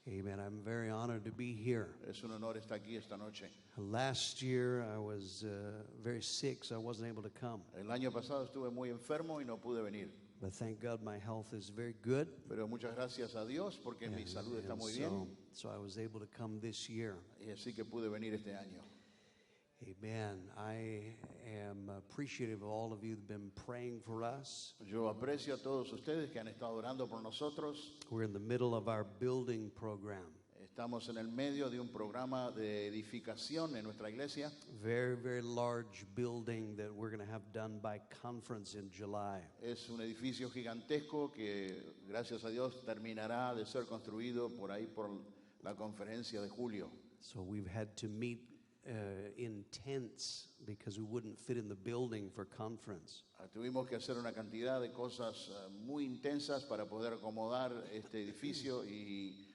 Amen. I'm very honored to be here. Es un honor estar aquí esta noche. Last year I was very sick, so I wasn't able to come. El año pasado estuve muy enfermo y no pude venir. But thank God my health is very good. Pero muchas gracias a Dios porque mi salud está muy bien. So I was able to come this year. Y así que pude venir este año. Amen. I am appreciative of all of you that have been praying for us. Yo aprecio a todos ustedes que han estado orando por nosotros. We're in the middle of our building program. Estamos en el medio de un programa de edificación en nuestra iglesia. Very, very large building that we're going to have done by conference in July. Es un edificio gigantesco que, gracias a Dios, terminará de ser construido por ahí por la conferencia de julio. So we've had to meet in tents because we wouldn't fit in the building for conference. Tuvimos que hacer una cantidad de cosas muy intensas para poder acomodar este edificio y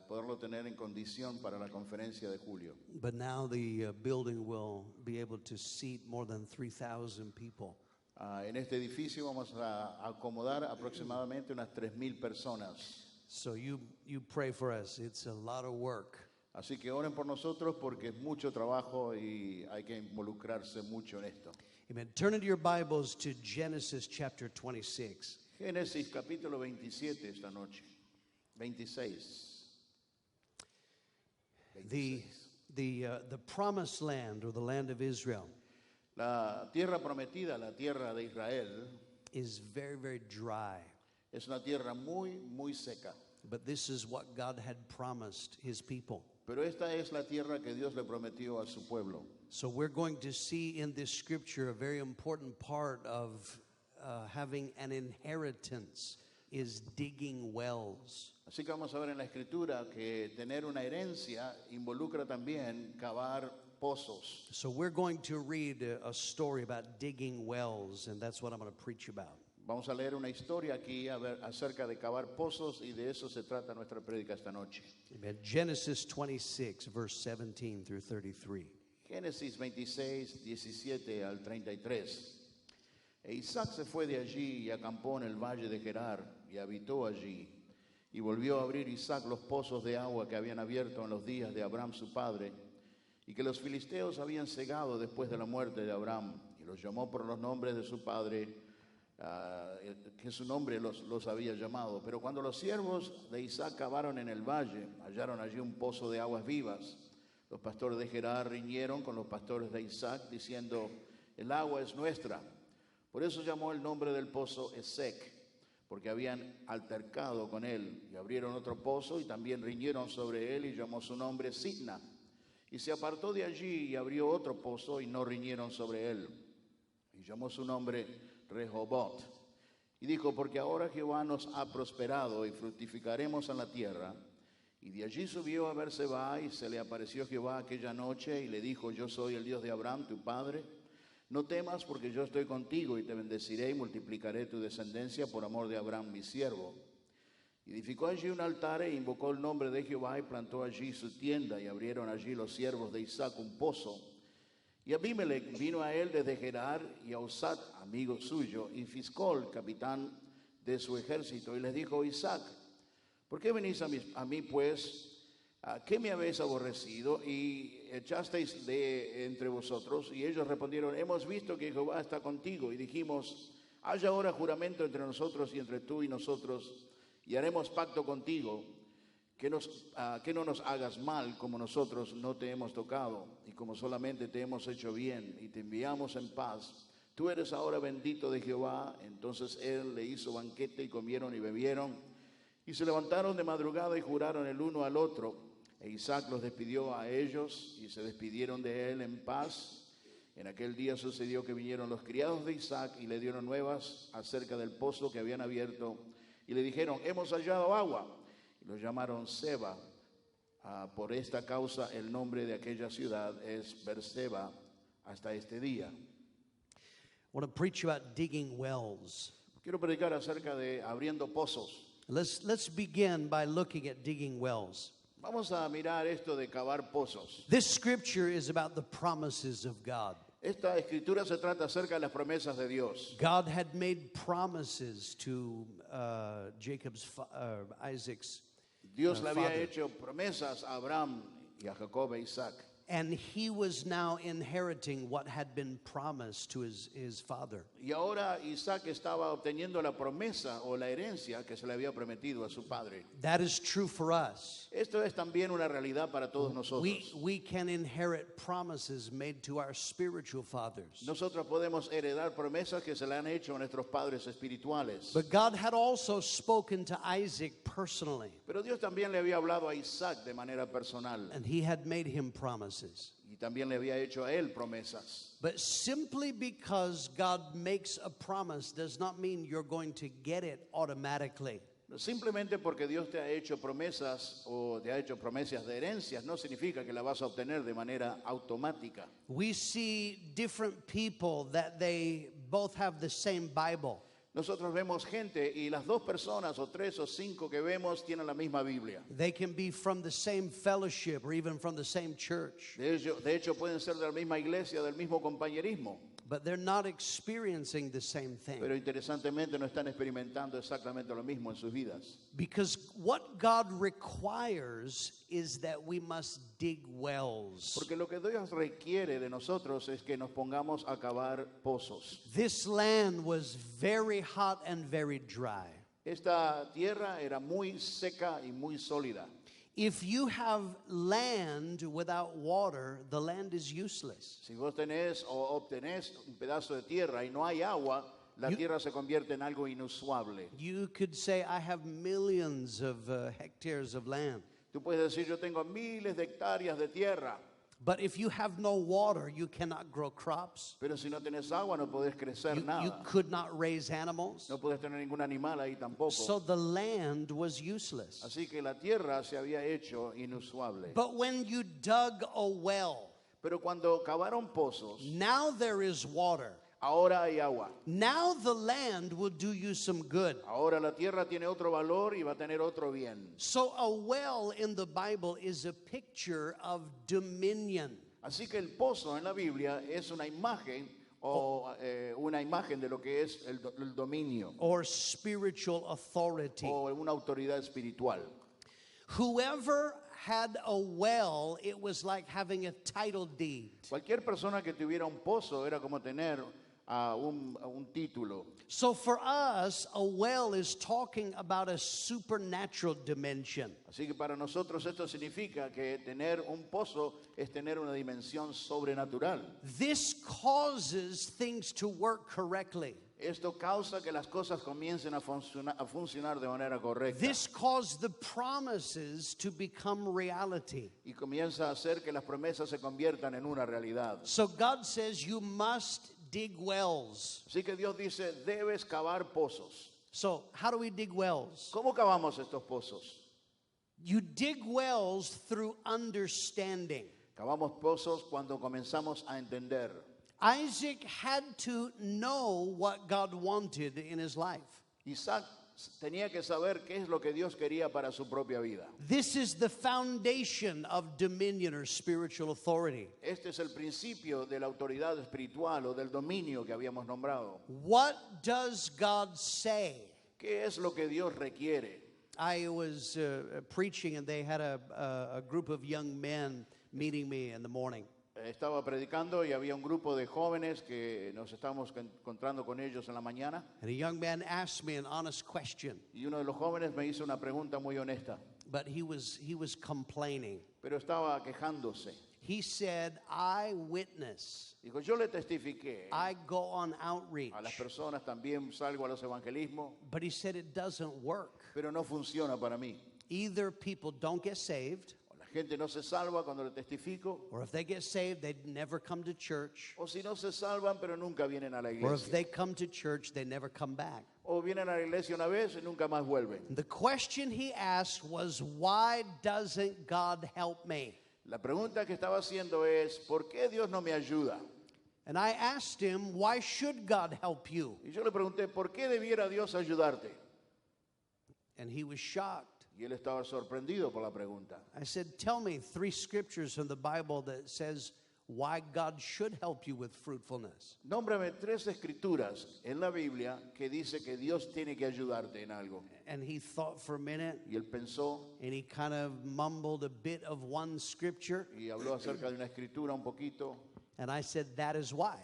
poderlo tener en condición para la conferencia de julio. But now the building will be able to seat more than 3,000 people. En este edificio vamos a acomodar aproximadamente unas 3,000 personas. So you pray for us. It's a lot of work. Así que oren por nosotros porque es mucho trabajo y hay que involucrarse mucho en esto. Amen. Turn into your Bibles to Genesis chapter 26. Génesis capítulo 27 esta noche. 26. The promised land, or the land of Israel, La tierra prometida, la tierra de Israel, is very, very dry. es una tierra muy, muy seca. But this is what God had promised his people. Pero esta es la tierra que Dios le prometió a su pueblo. So we're going to see in this scripture a very important part of having an inheritance is digging wells. Así que vamos a ver en la escritura que tener una herencia involucra también cavar pozos. So we're going to read a story about digging wells, and that's what I'm going to preach about. Vamos a leer una historia aquí acerca de cavar pozos y de eso se trata nuestra prédica esta noche. Amen. Genesis 26, verse 17 through 33. Génesis 26, 17 al 33. E Isaac se fue de allí y acampó en el valle de Gerar y habitó allí. Y volvió a abrir Isaac los pozos de agua que habían abierto en los días de Abraham su padre y que los filisteos habían cegado después de la muerte de Abraham. Y los llamó por los nombres de su padre, que su nombre los había llamado. Pero cuando los siervos de Isaac cavaron en el valle, hallaron allí un pozo de aguas vivas. Los pastores de Gerar riñeron con los pastores de Isaac, diciendo: el agua es nuestra. Por eso llamó el nombre del pozo Esek, porque habían altercado con él. Y abrieron otro pozo y también riñeron sobre él y llamó su nombre Sitna. Y se apartó de allí y abrió otro pozo y no riñeron sobre él. Y llamó su nombre Rehobot. Y dijo: porque ahora Jehová nos ha prosperado y fructificaremos en la tierra. Y de allí subió a Berseba y se le apareció Jehová aquella noche y le dijo: yo soy el Dios de Abraham, tu padre. No temas, porque yo estoy contigo y te bendeciré y multiplicaré tu descendencia por amor de Abraham, mi siervo. Y edificó allí un altar e invocó el nombre de Jehová y plantó allí su tienda. Y abrieron allí los siervos de Isaac un pozo. Y Abimelech vino a él desde Gerar, y a Usat, amigo suyo, y Fiscol, capitán de su ejército, y les dijo: Isaac, ¿por qué venís a mí pues? ¿A qué me habéis aborrecido y echasteis de entre vosotros? Y ellos respondieron: hemos visto que Jehová está contigo. Y dijimos: haya ahora juramento entre nosotros y entre tú y nosotros, y haremos pacto contigo, que no nos hagas mal, como nosotros no te hemos tocado, y como solamente te hemos hecho bien, y te enviamos en paz. Tú eres ahora bendito de Jehová. Entonces él le hizo banquete, y comieron y bebieron, y se levantaron de madrugada y juraron el uno al otro. E Isaac los despidió a ellos, y se despidieron de él en paz. En aquel día sucedió que vinieron los criados de Isaac y le dieron nuevas acerca del pozo que habían abierto, y le dijeron: hemos hallado agua. Y lo llamaron Seba. Por esta causa el nombre de aquella ciudad es Berseba hasta este día. I want to preach about digging wells. Quiero predicar acerca de abriendo pozos. Let's begin by looking at digging wells. Vamos a mirar esto de cavar pozos. This scripture is about the promises of God. Esta escritura se trata acerca de las promesas de Dios. God had made promises to Isaac's Dios le había father. hecho promesas a Abraham y a Jacob e Isaac. And he was now inheriting what had been promised to his father. Y ahora Isaac estaba obteniendo la promesa o la herencia que se le había prometido a su padre. That is true for us. Esto es también una realidad para todos nosotros. We can inherit promises made to our spiritual fathers. Nosotros podemos heredar promesas que se le han hecho a nuestros padres espirituales. But God had also spoken to Isaac personally, Pero Dios también le había hablado a Isaac de manera personal and he had made him promises. y también le había hecho a él promesas. But simply because God makes a promise does not mean you're going to get it automatically. Simplemente porque Dios te ha hecho promesas o te ha hecho promesas de herencias no significa que la vas a obtener de manera automática. We see different people that they both have the same Bible. Nosotros vemos gente y las dos personas o tres o cinco que vemos tienen la misma Biblia. They can be from the same fellowship or even from the same church, De hecho pueden ser de la misma iglesia, del mismo compañerismo, but they're not experiencing the same thing. pero interesantemente no están experimentando exactamente lo mismo en sus vidas. Because what God requires is that we must dig wells. Porque lo que Dios requiere de nosotros es que nos pongamos a cavar pozos. This land was very hot and very dry. Esta tierra era muy seca y muy sólida. If you have land without water, the land is useless. Si vos tenés o obtenés un pedazo de tierra y no hay agua, la tierra se convierte en algo inusuable. You could say, I have millions of hectares of land. Tú puedes decir, yo tengo miles de hectáreas de tierra, But if you have no water, you cannot grow crops. pero si no tenés agua no podés crecer You nada. could not raise animals. No podés tener ningún animal ahí tampoco. So the land was useless. Así que la tierra se había hecho inusuable. But when you dug a well, Pero cuando cavaron pozos, now there is water. ahora hay agua. Now the land will do you some good. Ahora la tierra tiene otro valor y va a tener otro bien. So a well in the Bible is a picture of dominion. Así que el pozo en la Biblia es una imagen o una imagen de lo que es el dominio Or spiritual authority. o una autoridad espiritual. Whoever had a well, it was like having a title deed. Cualquier persona que tuviera un pozo era como tener un título. So for us, a well is talking about a supernatural dimension. Así que para nosotros esto significa que tener un pozo es tener una dimensión sobrenatural. This causes things to work correctly. Esto causa que las cosas comiencen a funcionar de manera correcta. This caused the promises to become reality. Y comienza a hacer que las promesas se conviertan en una realidad. So God says you must dig wells. Así que Dios dice, debes cavar pozos. So how do we dig wells? ¿Cómo cavamos estos pozos? You dig wells through understanding. Cavamos pozos cuando comenzamos a entender. Isaac had to know what God wanted in his life. Isaac tenía que saber qué es lo que Dios quería para su propia vida. This is the foundation of dominion or spiritual authority. Este es el principio de la autoridad espiritual o del dominio que habíamos nombrado. What does God say? ¿Qué es lo que Dios requiere? I was preaching and they had a group of young men meeting me in the morning. Estaba predicando y había un grupo de jóvenes que nos estábamos encontrando con ellos en la mañana. And a young man asked me an honest question, Y uno de los jóvenes me hizo una pregunta muy honesta, but he was complaining. pero estaba quejándose. He said, I witness. Dijo, yo le testifiqué I go on a las outreach. personas, también salgo a los evangelismos, But he said it doesn't work. pero no funciona para mí. Either people don't get saved, O la gente no se salva cuando le testifico, or if they get saved, they never come to church. o si no se salvan, pero nunca vienen a la Or if iglesia. they come to church, they never come back. O vienen a la iglesia una vez y nunca más vuelven. The question he asked was, why doesn't God help me? La pregunta que estaba haciendo es, ¿por qué Dios no me ayuda? And I asked him, why should God help you? Y yo le pregunté, ¿por qué debiera Dios ayudarte? And he was shocked. Y él estaba sorprendido por la pregunta. I said, tell me 3 scriptures from the Bible that says why God should help you with fruitfulness. Nómbrame 3 escrituras en la Biblia que dice que Dios tiene que ayudarte en algo. And he thought for a minute, Y él pensó and he kind of mumbled a bit of one scripture. y habló acerca de una escritura un poquito. And I said, that is why.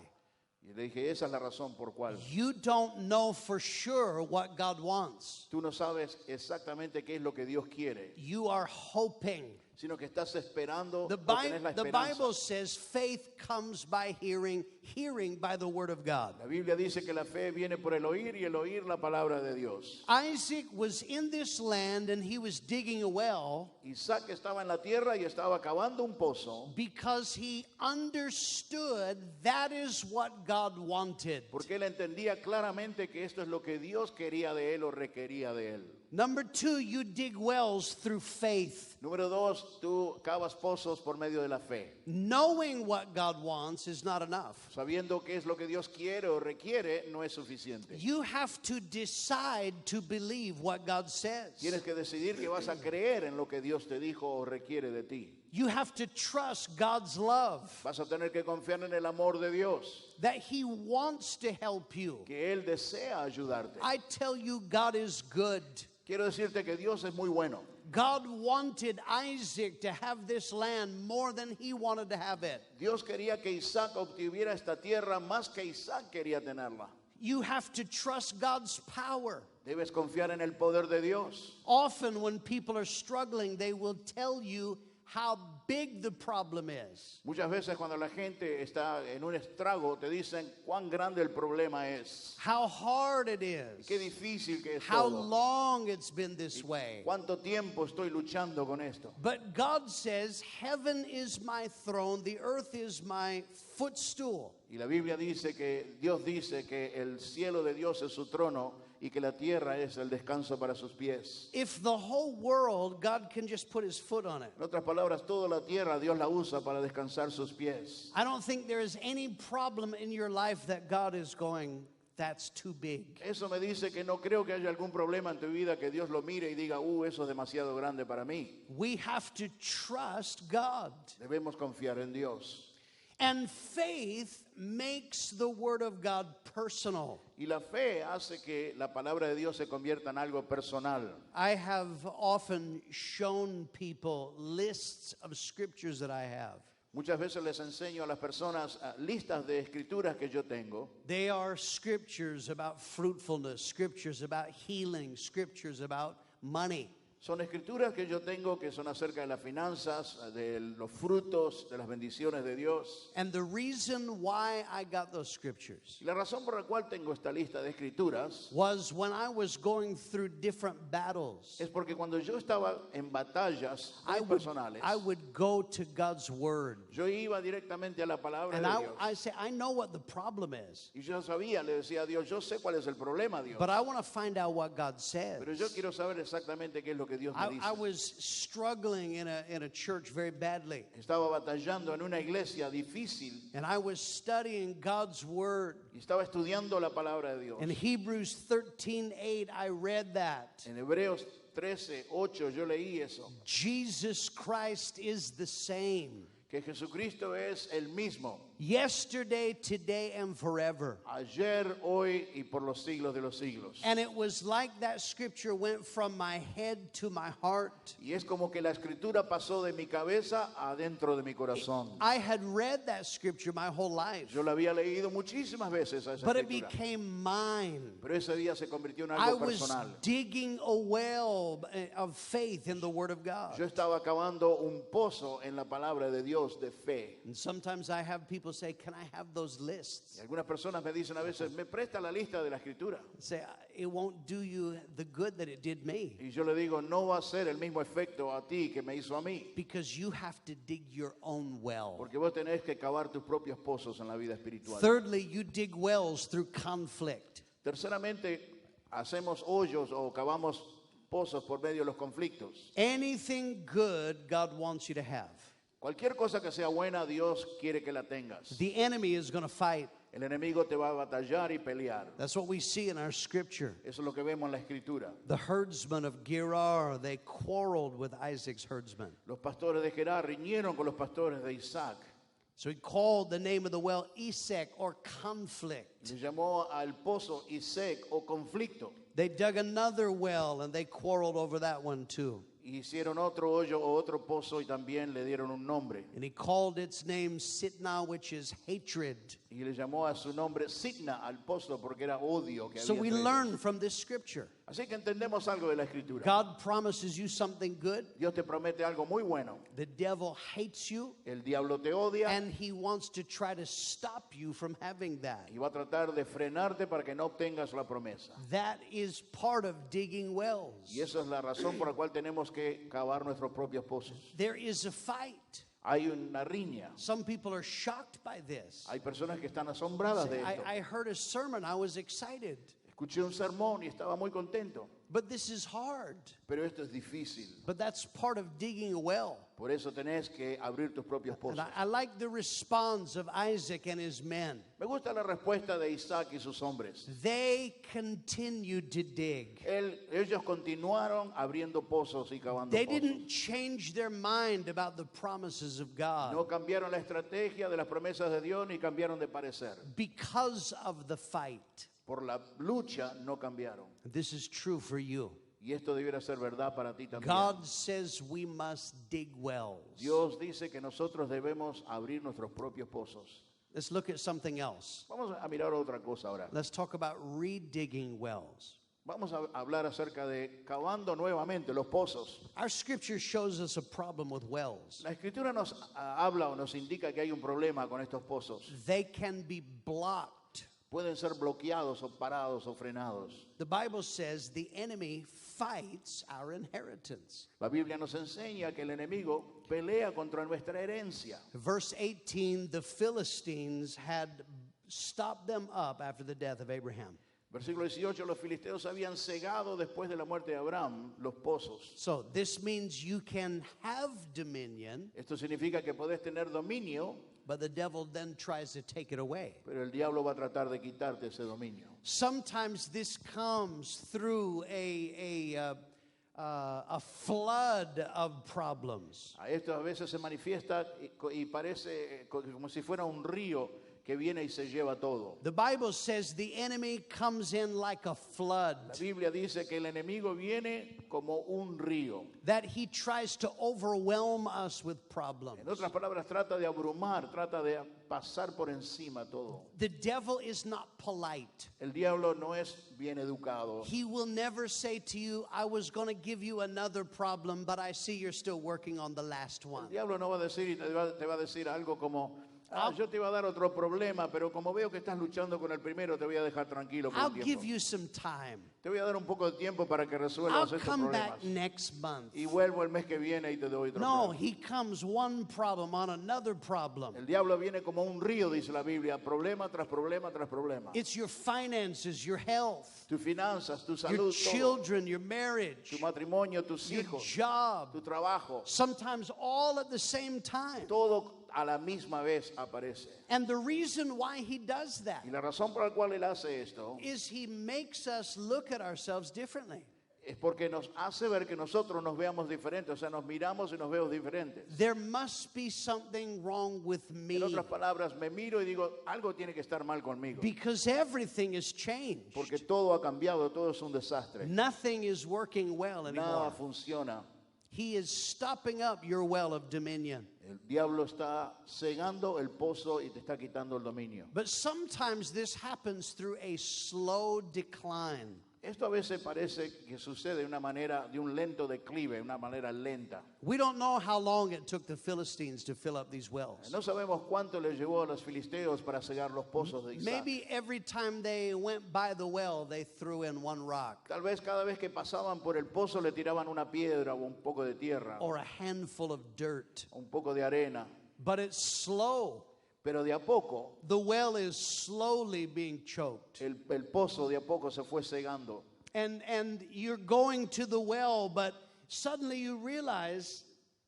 Y le dije, esa es la razón por cual. You don't know for sure what God wants. Tú no sabes exactamente qué es lo que Dios quiere, You are hoping. sino que estás esperando, The, o tenés la the esperanza. Bible says faith comes by hearing, hearing by the word of God. La Biblia dice que la fe viene por el oír y el oír la palabra de Dios. Isaac was in this land and he was digging a well Isaac estaba en la tierra y estaba cavando un pozo because he understood that is what God wanted. porque él entendía claramente que esto es lo que Dios quería de él o requería de él. Number 2, you dig wells through faith. Número 2, tú cavas pozos por medio de la fe. Knowing what God wants is not enough. Sabiendo qué es lo que Dios quiere o requiere no es suficiente. You have to decide to believe what God says. Tienes que decidir que vas a creer en lo que Dios te dijo o requiere de ti. You have to trust God's love, Vas a tener que confiar en el amor de Dios, that He wants to help you. que Él desea ayudarte. I tell you, God is good. Quiero decirte que Dios es muy bueno. God wanted Isaac to have this land more than he wanted to have it. Dios quería que Isaac obtuviera esta tierra más que Isaac quería tenerla. You have to trust God's power. Debes confiar en el poder de Dios. Often when people are struggling, they will tell you how big the problem is. Muchas veces cuando la gente está en un estrago te dicen cuán grande el problema es. How hard it is. Qué difícil que es How todo. long it's been this way. Cuánto tiempo estoy luchando con esto. But God says, heaven is my throne, the earth is my footstool. Y la Biblia dice que Dios dice que el cielo de Dios es su trono y que la tierra es el descanso para sus pies. If the whole world, God can just put his foot on it. En otras palabras, toda la tierra Dios la usa para descansar sus pies. I don't think there is any problem in your life that God is going, that's too big. Eso me dice que no creo que haya algún problema en tu vida que Dios lo mire y diga, eso es demasiado grande para mí. We have to trust God. Debemos confiar en Dios. And faith makes the word of God personal. Y la fe hace que la palabra de Dios se convierta en algo personal. I have often shown people lists of scriptures that I have. Muchas veces les enseño a las personas listas de escrituras que yo tengo. They are scriptures about fruitfulness, scriptures about healing, scriptures about money. Son escrituras que yo tengo que son acerca de las finanzas, de los frutos, de las bendiciones de Dios. And the reason why I got those scriptures Y la razón por la cual tengo esta lista de escrituras was when I was going through different battles. es porque cuando yo estaba en batallas I muy would, personales, I would go to God's word. yo iba directamente a la palabra And de I Dios. say, I know what the problem is, Y yo sabía, le decía a Dios, yo sé cuál es el problema, Dios. but I want to find out what God says. Pero yo quiero saber exactamente qué es lo que Dios me dice. I was struggling in a church very badly. Estaba batallando en una iglesia difícil And I was studying God's word. y estaba estudiando la palabra de Dios. In Hebrews 13:8, I read that. En Hebreos 13:8 yo leí eso, Jesus Christ is the same. que Jesucristo es el mismo, Yesterday, today, and forever. ayer, hoy y por los siglos de los siglos. And it was like that scripture went from my head to my heart. Y es como que la escritura pasó de mi cabeza adentro de mi corazón. I had read that scripture my whole life, Yo la había leído muchísimas veces a esa but it escritura, became mine. pero ese día se convirtió en I algo was personal. digging a well of faith in the Word of God. Yo estaba cavando un pozo en la palabra de Dios de fe. And sometimes I have people say, can I have those lists? Y algunas personas me dicen a veces, me presta la lista de la escritura. Say, it won't do you the good that it did me, Y yo le digo, no va a ser el mismo efecto a ti que me hizo a mí. because you have to dig your own well. Porque vos tenés que cavar tus propios pozos en la vida espiritual. Thirdly, you dig wells through conflict. Terceramente, hacemos hoyos o cavamos pozos por medio de los conflictos. Anything good God wants you to have. Cualquier cosa que sea buena, Dios quiere que la tengas. The enemy is going to fight. El enemigo te va a batallar y pelear. That's what we see in our scripture. Eso es lo que vemos en la escritura. The herdsmen of Gerar, they quarreled with Isaac's herdsmen. Los pastores de Gerar riñeron con los pastores de Isaac. So he called the name of the well Esek, or conflict. Le llamó al pozo Isec o conflicto. They dug another well and they quarreled over that one too. Hicieron otro hoyo o otro pozo y también le dieron un nombre. And he called its name Sitnah, which is hatred. Y le llamó a su nombre Sitna al pozo porque era odio que So había we entre ellos. learn from this scripture. Así que entendemos algo de la escritura. God promises you something good. Dios te promete algo muy bueno. The devil hates you, El diablo te odia and he wants to try to stop you from having that. y va a tratar de frenarte para que no obtengas la promesa. That is part of digging wells. Y esa es la razón por la cual tenemos que cavar nuestros propios pozos. There is a fight. Hay una riña. Some people are shocked by this. Hay personas que están asombradas de esto. I heard a sermon, I was excited. Escuché un sermón y estaba muy contento. But this is hard. Pero esto es difícil. But that's part of digging a well. Por eso tenés que abrir tus propios And pozos. I like the response of Isaac and his men. Me gusta la respuesta de Isaac y sus hombres. They continued to dig. Ellos continuaron abriendo pozos y cavando They pozos. didn't change their mind about the promises of God No cambiaron la estrategia de las promesas de Dios ni cambiaron de parecer. because of the fight. Por la lucha no cambiaron. This is true for you. Y esto debiera ser verdad para ti también. God says we must dig wells. Dios dice que nosotros debemos abrir nuestros propios pozos. Let's look at something else. Vamos a mirar otra cosa ahora. Let's talk about redigging wells. Vamos a hablar acerca de cavando nuevamente los pozos. Our scripture shows us a problem with wells. La escritura nos habla o nos indica que hay un problema con estos pozos. They can be blocked. Pueden ser bloqueados o parados o frenados. The Bible says the enemy fights our inheritance. La Biblia nos enseña que el enemigo pelea contra nuestra herencia. Verse 18, the Philistines had stopped them up after the death of Abraham. Versículo 18, los filisteos habían cegado después de la muerte de Abraham los pozos. So this means you can have dominion, Esto significa que podés tener dominio, but the devil then tries to take it away. pero el diablo va a tratar de quitarte ese dominio. Sometimes this comes through a flood of problems. A esto a veces se manifiesta y parece como si fuera un río que viene y se lleva todo. The Bible says the enemy comes in like a flood, La Biblia dice que el enemigo viene como un río. that he tries to overwhelm us with problems. En otras palabras, trata de abrumar, trata de pasar por encima todo. The devil is not polite. El diablo no es bien educado. He will never say to you, I was going to give you another problem, but I see you're still working on the last El one. diablo no va a decir y te va a decir algo como, yo te iba a dar otro problema, pero como veo que estás luchando con el primero, te voy a dejar tranquilo por I'll un give tiempo. you some time. Te voy a dar un poco de tiempo para que I'll resuelvas estos come problemas. back next month. Y vuelvo el mes que viene y te doy otro No, problema. he comes one problem on another problem. El diablo viene como un río, dice la Biblia, problema tras problema tras problema. It's your finances, your health, Tus finanzas, tu your salud, todo. children, your marriage, Tu matrimonio, tus your hijos, job, tu trabajo. sometimes all at the same time. Todo a la misma vez aparece. And the reason why he does that Y la razón por la cual él hace esto is he makes us look at ourselves differently. es porque nos hace ver que nosotros nos veamos diferentes, o sea, nos miramos y nos vemos diferentes. There must be something wrong with me En otras palabras, me miro y digo, algo tiene que estar mal conmigo, because everything has changed. porque todo ha cambiado, todo es un desastre. Nothing is working well Nada anymore. funciona. He is stopping up your well of dominion. El diablo está cegando el pozo y te está quitando el dominio. But sometimes this happens through a slow decline. Esto a veces parece que sucede de una manera, de un lento declive, de una manera lenta. We don't know how long it took the Philistines to fill up these wells. No sabemos cuánto le llevó a los filisteos para cegar los pozos de Isaac. Maybe every time they went by the well, they threw in one rock Tal vez cada vez que pasaban por el pozo le tiraban una piedra o un poco de tierra, or a handful of dirt. un poco de arena. But it's slow. Pero de a poco, The well is slowly being choked. el pozo de a poco se fue cegando. And you're going to the well, but suddenly you realize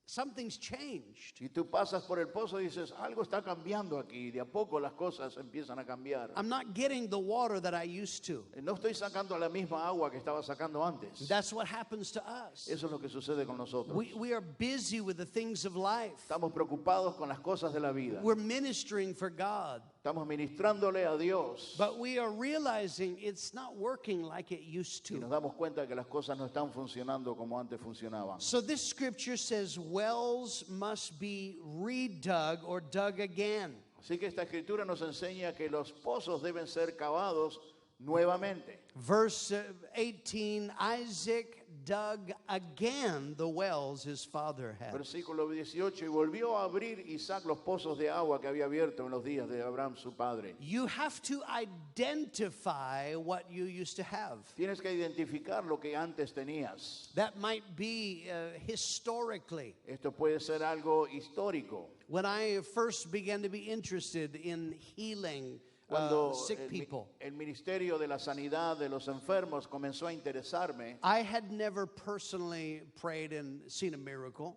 something's changed. Si tú pasas por el pozo y dices, algo está cambiando aquí, de a poco las cosas empiezan a cambiar. I'm not getting the water that I used to. No estoy sacando la misma agua que estaba sacando antes. That's what happens to us. Eso es lo que sucede con nosotros. We are busy with the things of life. Estamos preocupados con las cosas de la vida. We're ministering for God. Estamos ministrándole a Dios. But we are realizing it's not working like it used Y nos to. damos cuenta que las cosas no están funcionando como antes funcionaban. So this scripture says wells must be redug or dug again. Así que esta escritura nos enseña que los pozos deben ser cavados nuevamente. Verse 18, Isaac dug again the wells his father had. Versículo 18, y volvió a abrir Isaac los pozos de agua que había abierto en los días de Abraham su padre. You have to identify what you used to have. Tienes que identificar lo que antes tenías. That might be historically. Esto puede ser algo histórico. When I first began to be interested in healing Cuando sick people, el ministerio de la sanidad de los enfermos comenzó a interesarme, I had never personally prayed and seen a miracle,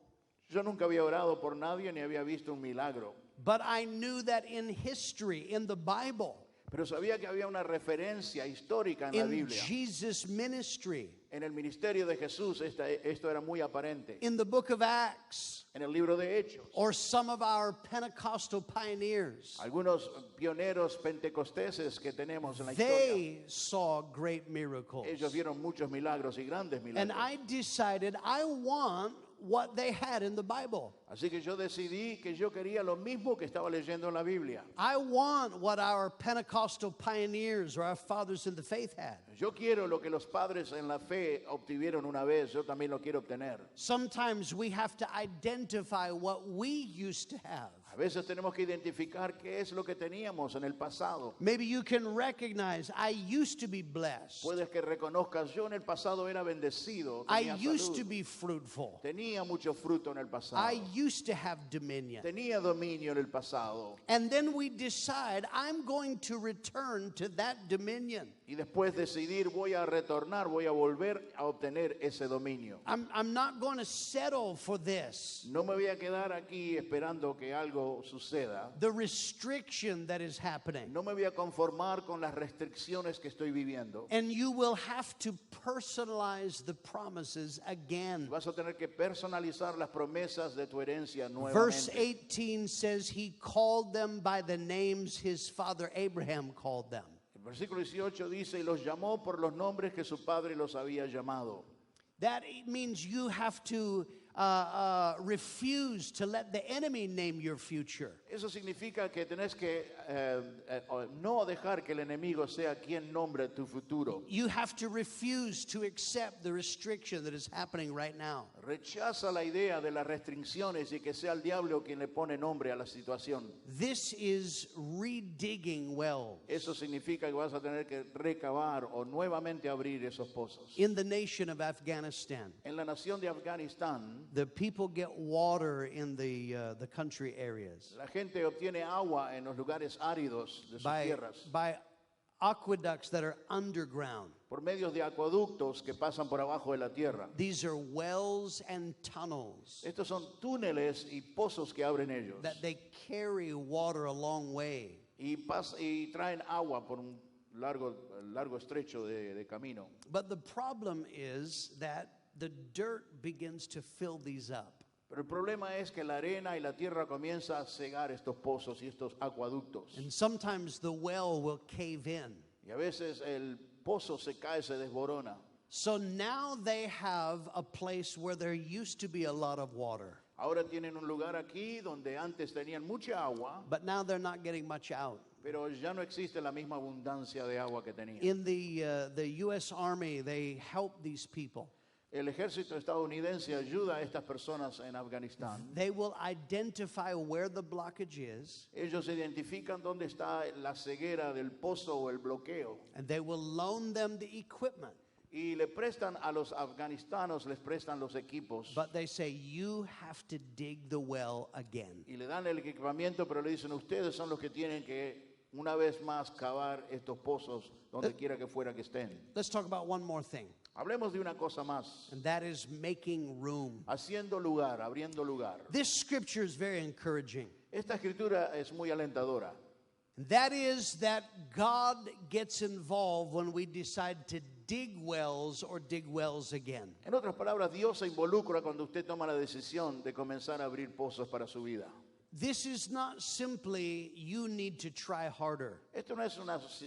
yo nunca había orado por nadie ni había visto un milagro, but I knew that in history, in the Bible, pero sabía que había una referencia histórica en la in Biblia. Jesus' ministry, En el ministerio de Jesús esto era muy aparente. in the book of Acts, En el libro de Hechos, or some of our Pentecostal pioneers, algunos pioneros pentecosteses que tenemos en la historia, they saw great miracles. ellos vieron muchos milagros y grandes And milagros. I decided I want what they had in the Bible. Así que yo decidí que yo quería lo mismo que estaba leyendo en la Biblia. I want what our Pentecostal pioneers or our fathers in the faith had. Yo quiero lo que los padres en la fe obtuvieron una vez, yo también lo quiero obtener. Sometimes we have to identify what we used to have. A veces tenemos que identificar qué es lo que teníamos en el pasado. Maybe you can recognize, I used to be blessed. Puedes que reconozcas, yo en el pasado era bendecido, I tenía used to salud, be fruitful. tenía mucho fruto en el pasado, I used to have dominion. tenía dominio en el pasado. And then we decide, I'm going to return to that dominion. Y después decidir, voy a retornar, voy a volver a obtener ese dominio. I'm not going to settle for this. No me voy a quedar aquí esperando que algo suceda. The restriction that is happening. No me voy a conformar con las restricciones que estoy viviendo. And you will have to personalize the promises again. Vas a tener que personalizar las promesas de tu herencia Verse nuevamente. 18 says he called them by the names his father Abraham called them. El versículo 18 dice, y los llamó por los nombres que su padre los había llamado. That means you have to refuse to let the enemy name your future. Eso significa que tenés que no dejar que el enemigo sea quien nombre tu futuro. You have to refuse to accept the restriction that is happening right now. Rechaza la idea de las restricciones y que sea el diablo quien le pone nombre a la situación. This is redigging wells. Eso significa que vas a tener que recavar o nuevamente abrir esos pozos. In the nation of Afghanistan, En la nación de Afganistán, the people get water in the country areas la gente obtiene agua en los lugares áridos de sus tierras by aqueducts that are underground. por medios de acueductos que pasan por abajo de la tierra. These are wells and tunnels Estos son túneles y pozos que abren ellos that they carry water a long way. y traen agua por un largo estrecho de camino. But the problem is that the dirt begins to fill these up. Pero el problema es que la arena y la tierra comienza a cegar estos pozos y estos acueductos. And sometimes the well will cave in. Y a veces el pozo se cae, se desborona. So now they have a place where there used to be a lot of water, Ahora tienen un lugar aquí donde antes tenían mucha agua, but now they're not getting much out. pero ya no existe la misma abundancia de agua que tenían. In the U.S. Army, they help these people. El ejército estadounidense ayuda a estas personas en Afganistán. They will identify where the blockage is, Ellos identifican dónde está la ceguera del pozo o el bloqueo and they will loan them the equipment. y le prestan a los afganistanos, les prestan los equipos But they say, you have to dig the well again. y le dan el equipamiento, pero le dicen, ustedes son los que tienen que una vez más cavar estos pozos donde quiera que fuera que estén. Let's talk about one more thing, Hablemos de una cosa más. and that is making room. Haciendo lugar, abriendo lugar. This scripture is very encouraging. Esta escritura es muy alentadora. And that is that God gets involved when we decide to dig wells or dig wells again. En otras palabras, Dios se involucra cuando usted toma la decisión de comenzar a abrir pozos para su vida. This is not simply you need to try harder. Esto no es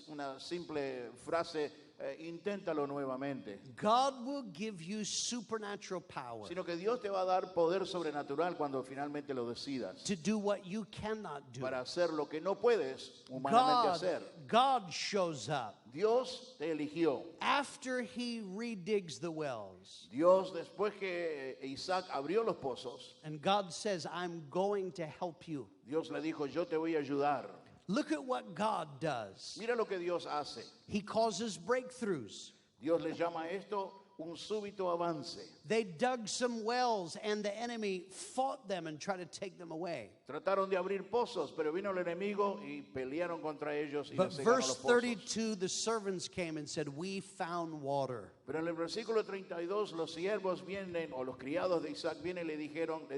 una simple frase, inténtalo nuevamente, God will give you supernatural power sino que Dios te va a dar poder sobrenatural cuando finalmente lo decidas to do what you cannot do. para hacer lo que no puedes humanamente hacer. God shows up Dios te eligió. after he redigs the wells. Dios, después que Isaac abrió los pozos, And God says, I'm going to help you. Dios le dijo, yo te voy a ayudar. Look at what God does. Mira lo que Dios hace. He causes breakthroughs. Dios le llama a esto un súbito avance. They dug some wells and the enemy fought them and tried to take them away. Trataron de abrir pozos, pero vino el enemigo y pelearon contra ellos y But les cegaron verse los pozos. 32, the servants came and said, we found water. Pero en el versículo 32 los siervos vienen, o los criados de Isaac vienen y le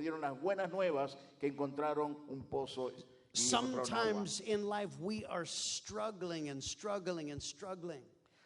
dieron las buenas nuevas que encontraron un pozo. Y encontraron agua. Sometimes in life we are struggling and struggling and struggling.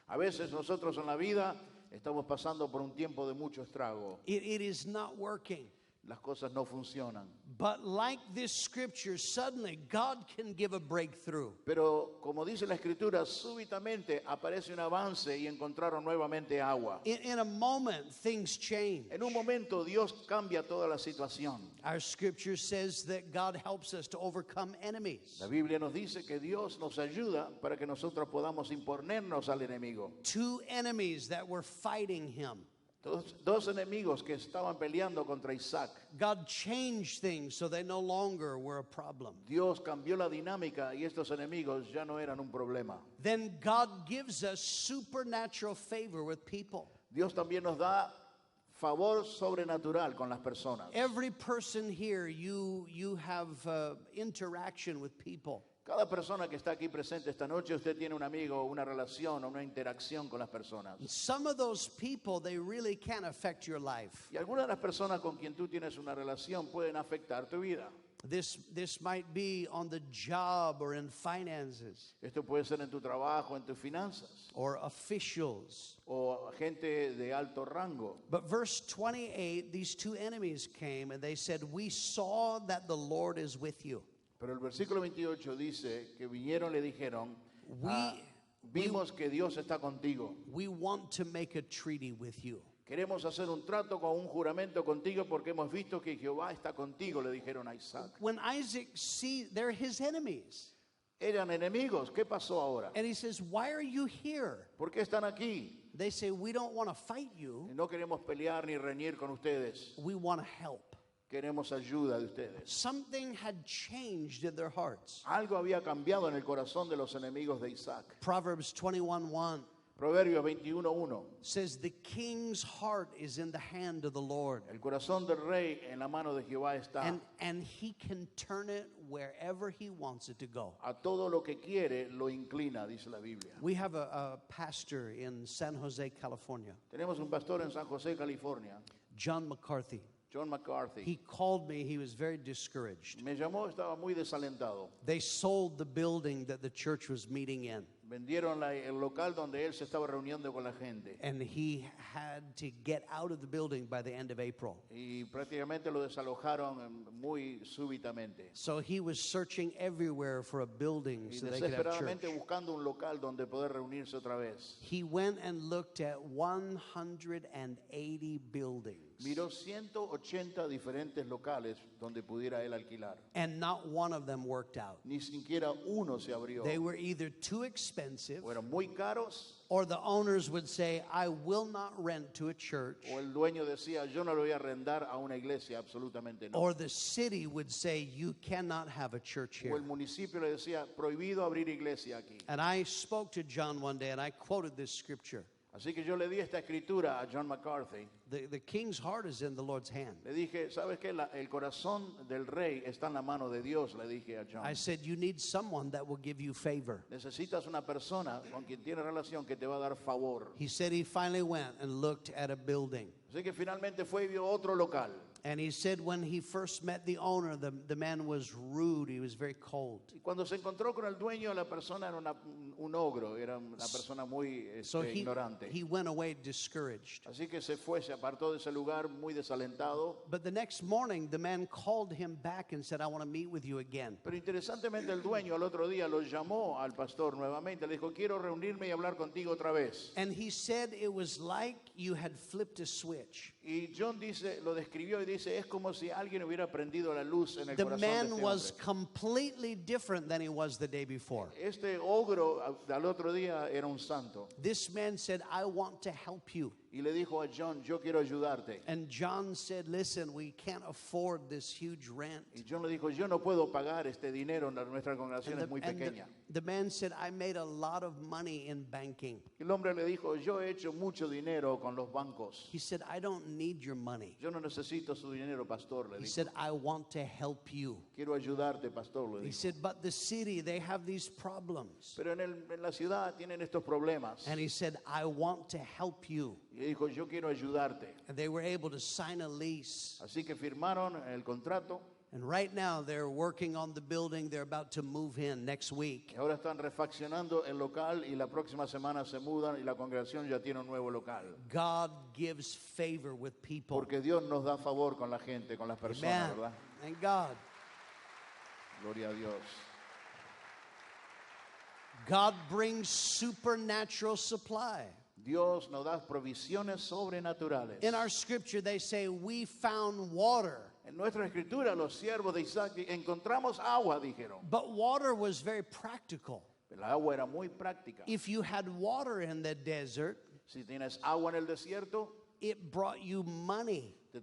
A veces nosotros en la vida estamos pasando por un tiempo de mucho estrago. It is not working. Las cosas no funcionan. But like this scripture, suddenly God can give a breakthrough. Pero como dice la escritura, súbitamente aparece un avance y encontraron nuevamente agua. In a moment, things change. En un momento Dios cambia toda la situación. Our scripture says that God helps us to overcome enemies. La Biblia nos dice que Dios nos ayuda para que nosotros podamos imponernos al enemigo. Two enemies that were fighting him. Dos enemigos que estaban peleando contra Isaac. God changed things so they no longer were a problem. Dios cambió la dinámica y estos enemigos ya no eran un problema. Then God gives us supernatural favor with people. Dios también nos da favor sobrenatural con las personas. Every person here, you have interaction with people. Cada persona que está aquí presente esta noche, usted tiene un amigo, una relación, una interacción con las personas. Some of those people, they really can affect your life. Y algunas de las personas con quien tú tienes una relación pueden afectar tu vida. This might be on the job or in finances Esto puede ser en tu trabajo, en tus finanzas, or officials. o gente de alto rango. But verse 28, these two enemies came and they said, we saw that the Lord is with you. Pero el versículo 28 dice que vinieron y le dijeron, We vimos que Dios está contigo. want to make a treaty with you. Queremos hacer un trato con un juramento contigo porque hemos visto que Jehová está contigo, le dijeron a Isaac. When Isaac sees, they're his enemies. Eran enemigos, ¿qué pasó ahora? And he says, why are you here? ¿Por qué están aquí? They say, we don't want to fight you. No queremos pelear ni reñir con ustedes. We want to help. Queremos ayuda de ustedes. Something had changed in their hearts. Algo había cambiado en el corazón de los enemigos de Isaac. Proverbs 21:1 Proverbios 21:1. says, the king's heart is in the hand of the Lord, El corazón del rey en la mano de Jehová está. and he can turn it wherever he wants it to go. A todo lo que quiere lo inclina, dice la Biblia. We have a pastor in San Jose, California, Tenemos un pastor en San José, California, John McCarthy. John McCarthy. He called me. He was very discouraged. Me llamó, estaba muy desalentado. They sold the building that the church was meeting in, Vendieron el local donde él se estaba reuniendo con la gente. and he had to get out of the building by the end of April. Y prácticamente lo desalojaron muy súbitamente. So he was searching everywhere for a building Y so they could have desesperadamente church. buscando un local donde poder reunirse otra vez. He went and looked at 180 buildings, Miró 180 diferentes locales donde pudiera él alquilar. and not one of them worked out. Ni siquiera uno se abrió. They were either too expensive, O eran muy caros, or the owners would say, I will not rent to a church, o el dueño decía, yo no lo voy a arrendar a una iglesia, absolutamente no. or the city would say, you cannot have a church O here. el municipio le decía, prohibido abrir iglesia aquí. And I spoke to John one day and I quoted this scripture. Así que yo le di esta escritura a John MacArthur. The king's heart is in the Lord's hand. Le dije, ¿sabes qué? El corazón del rey está en la mano de Dios, le dije a John. I said, you need someone that will give you favor. Necesitas una persona con quien tiene relación que te va a dar favor. He said he finally went and looked at a building. Así que finalmente fue y vio otro local. And he said when he first met the owner, the man was rude. He was very cold. Y cuando se encontró con el dueño, la persona era un ogro, era una persona muy So ignorante. he went away discouraged. Así que se fue, se apartó de ese lugar muy desalentado. But the next morning, the man called him back and said, I want to meet with you again. Pero interesantemente el dueño al otro día lo llamó al pastor nuevamente, le dijo, quiero reunirme y hablar contigo otra vez. And he said it was like you had flipped a switch. Y John lo describió y dice, es como si alguien hubiera prendido la luz en el The corazón de man este was hombre. completely different than he was the day before. Este ogro al otro día era un santo. This man said, I want to help you. Y le dijo a John, yo quiero ayudarte. And John said, listen, we can't afford this huge rent. Y John le dijo, yo no puedo pagar este dinero, nuestra congregación es muy And pequeña. the man said, I made a lot of money in banking. Y el hombre le dijo, yo he hecho mucho dinero con los bancos. He said, I don't need your money. Yo no necesito su dinero, pastor, le He dijo. said, I want to help you. Quiero ayudarte, pastor, le He dijo. said, but the city, they have these problems. Pero en la ciudad tienen estos problemas. And he said, I want to help you. Y dijo, yo quiero ayudarte. And they were able to sign a lease. Así que firmaron el contrato. And right now they're working on the building. They're about to move in next week. Y ahora están refaccionando el local y la próxima semana se mudan y la congregación ya tiene un nuevo local. God gives favor with people. Porque Dios nos da favor con la gente, con las personas, Amen. ¿verdad? Thank God. Gloria a Dios. God brings supernatural supply. Dios nos da provisiones sobrenaturales. In our scripture, they say, we found water. En nuestra escritura, los siervos de Isaac encontramos agua, dijeron. But water was very practical. El agua era muy práctica. If you had water in the desert, Si tienes agua en el desierto, it brought you money te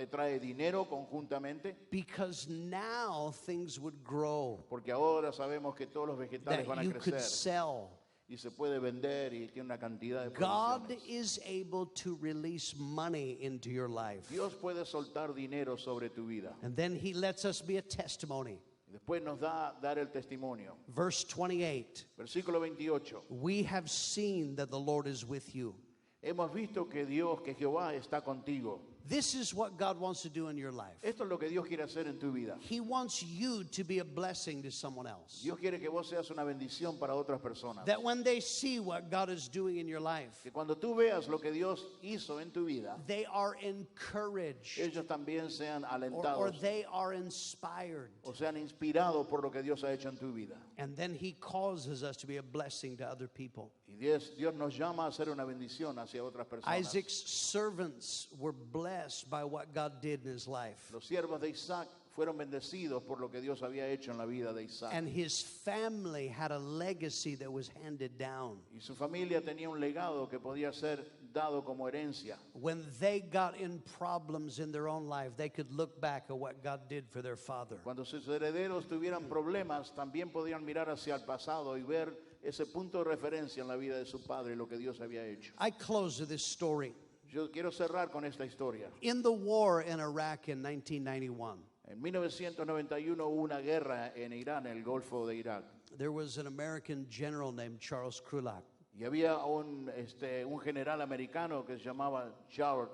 trae dinero conjuntamente, because now things would grow porque ahora sabemos que todos los vegetales van that a you could crecer sell. y se puede vender y tiene una cantidad de God provisiones. is able to release money into your life. Dios puede soltar dinero sobre tu vida. And then he lets us be a testimony. Después nos da dar el testimonio. Verse 28, Versículo 28. we have seen that the Lord is with you. Hemos visto que Jehová está contigo. This is what God wants to do in your life. Esto es lo que Dios quiere hacer en tu vida. He wants you to be a blessing to someone else. Dios quiere que vos seas una bendición para otras personas. That when they see what God is doing in your life, Que cuando tú veas lo que Dios hizo en tu vida, they are encouraged ellos también sean or alentados they are inspired. o sean inspirados por lo que Dios ha hecho en tu vida. And then he causes us to be a blessing to other people. Y Dios nos llama a ser una bendición hacia otras personas. Isaac's servants were blessed by what God did in his life. Los siervos de Isaac fueron bendecidos por lo que Dios había hecho en la vida de Isaac. And his family had a legacy that was handed down. Y su familia tenía un legado que podía ser dado como herencia. When they got in problems in their own life, they could look back at what God did for their father. Cuando sus herederos tuvieran problemas, también podían mirar hacia el pasado y ver ese punto de referencia en la vida de su padre y lo que Dios había hecho. I close with this story. Yo quiero cerrar con esta historia. In the war in Iraq in 1991, En 1991 hubo una guerra en Irán, en el Golfo de Irak. there was an American general named Charles Krulak. Y había un general americano que se llamaba Charles.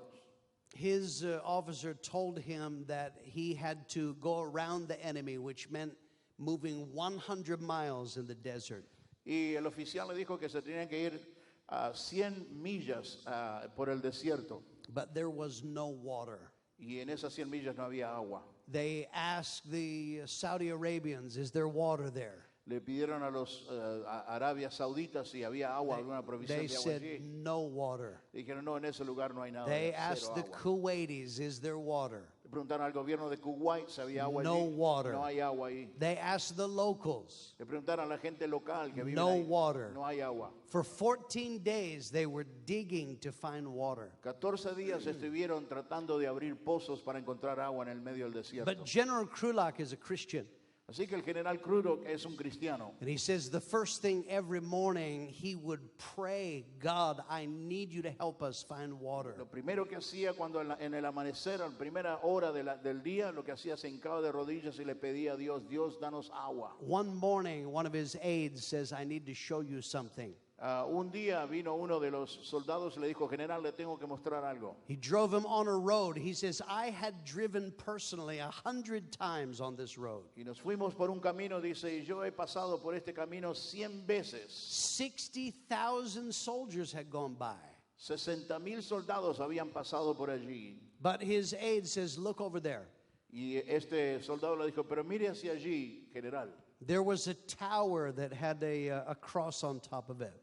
His officer told him that he had to go around the enemy, which meant moving 100 miles in the desert. Y el oficial le dijo que se tenían que ir a 100 millas por el desierto. But there was no water. Y en esas 100 millas no había agua. They asked the Saudi Arabians, is there water there? Le pidieron a los Arabia Sauditas si había agua, alguna provisión They de agua said, allí. no water. Dijeron, no, en ese lugar no hay nada. They Cero asked the agua. Kuwaitis, is there water? Le preguntaron al gobierno de Kuwait si había agua No allí. water. No hay agua ahí. They asked the locals. Le preguntaron a la gente local que vive No ahí. water. No hay agua. For 14 days, they were digging to find water. 14 días estuvieron tratando de abrir pozos para encontrar agua en el medio del desierto. But General Krulak is a Christian. Así que el general Crudo es un cristiano. And he says the first thing every morning he would pray, God, I need you to help us find water. Lo primero que hacía cuando en el amanecer, a la primera hora del día, lo que hacía se hincaba de rodillas y le pedía a Dios, Dios, danos agua. One morning, one of his aides says, I need to show you something. Un día vino uno de los soldados y le dijo, general, le tengo que mostrar algo. He drove him on a road. He says, I had driven personally 100 times on this road. Y nos fuimos por un camino, dice, y yo he pasado por este camino 100 veces. 60,000 soldiers had gone by. 60,000 soldados habían pasado por allí. But his aide says, look over there. Y este soldado le dijo, pero mire hacia allí, general. There was a tower that had a cross on top of it.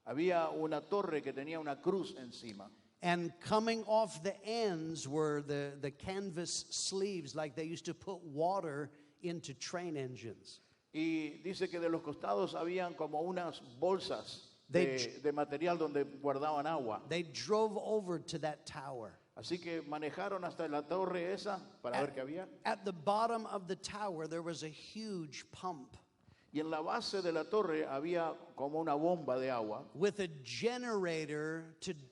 Había una torre que tenía una cruz encima. And coming off the ends were the canvas sleeves, like they used to put water into train engines. Y dice que de los costados habían como unas bolsas de material donde guardaban agua. They drove over to that tower. Así que manejaron hasta la torre esa para ver qué había. At the bottom of the tower, there was a huge pump Y en la base de la torre había como una bomba de agua with a generator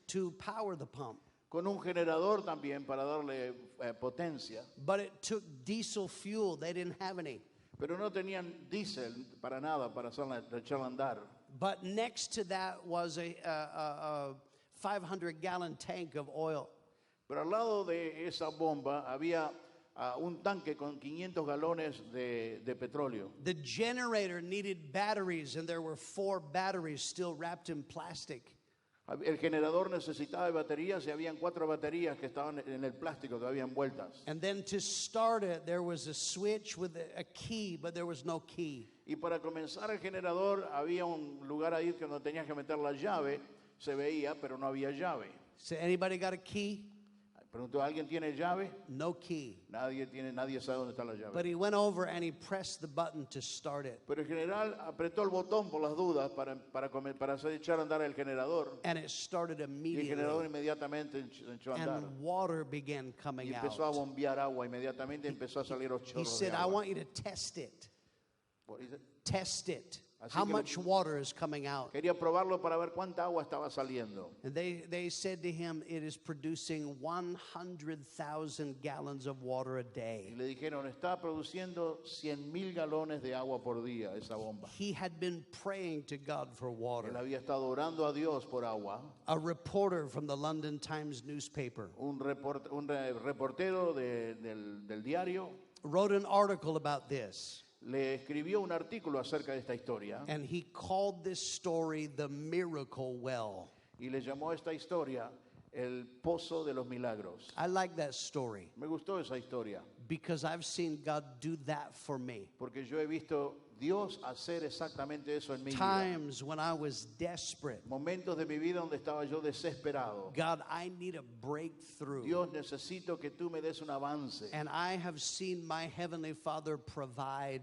to power the pump. con un generador también para darle potencia. But it took diesel fuel. They didn't have any. Pero no tenían diésel para nada para echarla a andar. But next to that was a 500-gallon tank of oil. Pero al lado de esa bomba había un tanque con 500 galones de petróleo. The generator needed batteries, and there were 4 batteries still wrapped in plastic. El generador necesitaba de baterías y habían 4 baterías que estaban en el plástico todavía envueltas. And then to start it, there was a switch with a key, but there was no key. Y para comenzar el generador había un lugar ahí que donde tenías que meter la llave, se veía, pero no había llave. So anybody got a key? Preguntó, ¿alguien tiene llave? No key. Nadie sabe dónde está la llave. But he went over and he pressed the button to start it. Pero el general apretó el botón por las dudas para hacer echar a andar el generador. And it started Y el generador immediately. inmediatamente echó a andar. And water began Y coming empezó a out. bombear agua. Inmediatamente empezó a salir los He chorros said, de I agua. want you to test it. Dice, Test it. Así How que much water is coming out? quería probarlo para ver cuánta agua estaba saliendo. And they said to him, it is producing 100,000 gallons of water a Y day. le dijeron, está produciendo 100,000 galones de agua por día esa bomba. He had been praying to God for Él water. había estado orando a Dios por agua. A reporter from the London Times newspaper Un reportero del diario wrote an article about this. le escribió un artículo acerca de esta historia And he called this story the miracle well. y le llamó a esta historia el pozo de los milagros. I like that story Me gustó esa historia because I've seen God do that for me. porque yo he visto Dios hacer exactamente eso en mi vida. Times when I was desperate. Momentos de mi vida donde estaba yo desesperado. God, I need a breakthrough. Dios, necesito que tú me des un avance. And I have seen my Heavenly Father provide,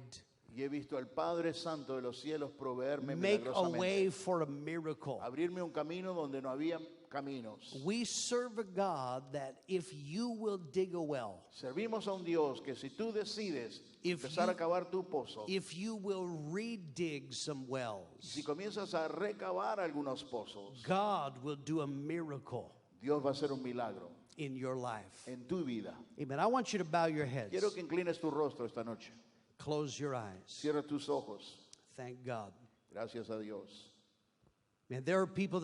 Y he visto al Padre Santo de los cielos proveerme make a way milagrosamente. for a miracle. Abrirme un camino donde no había caminos. We serve a God that if you will dig a well, Servimos a un Dios que si tú decides If empezar you- a cavar tu pozo, if you will redig some wells, si comienzas a recavar algunos pozos, God will do a miracle Dios va a hacer un milagro in your life. en tu vida. Amen. I want you to bow your heads. Quiero que inclines tu rostro esta noche. Close your eyes. Cierra tus ojos. Thank God. Gracias a Dios. Man, there are people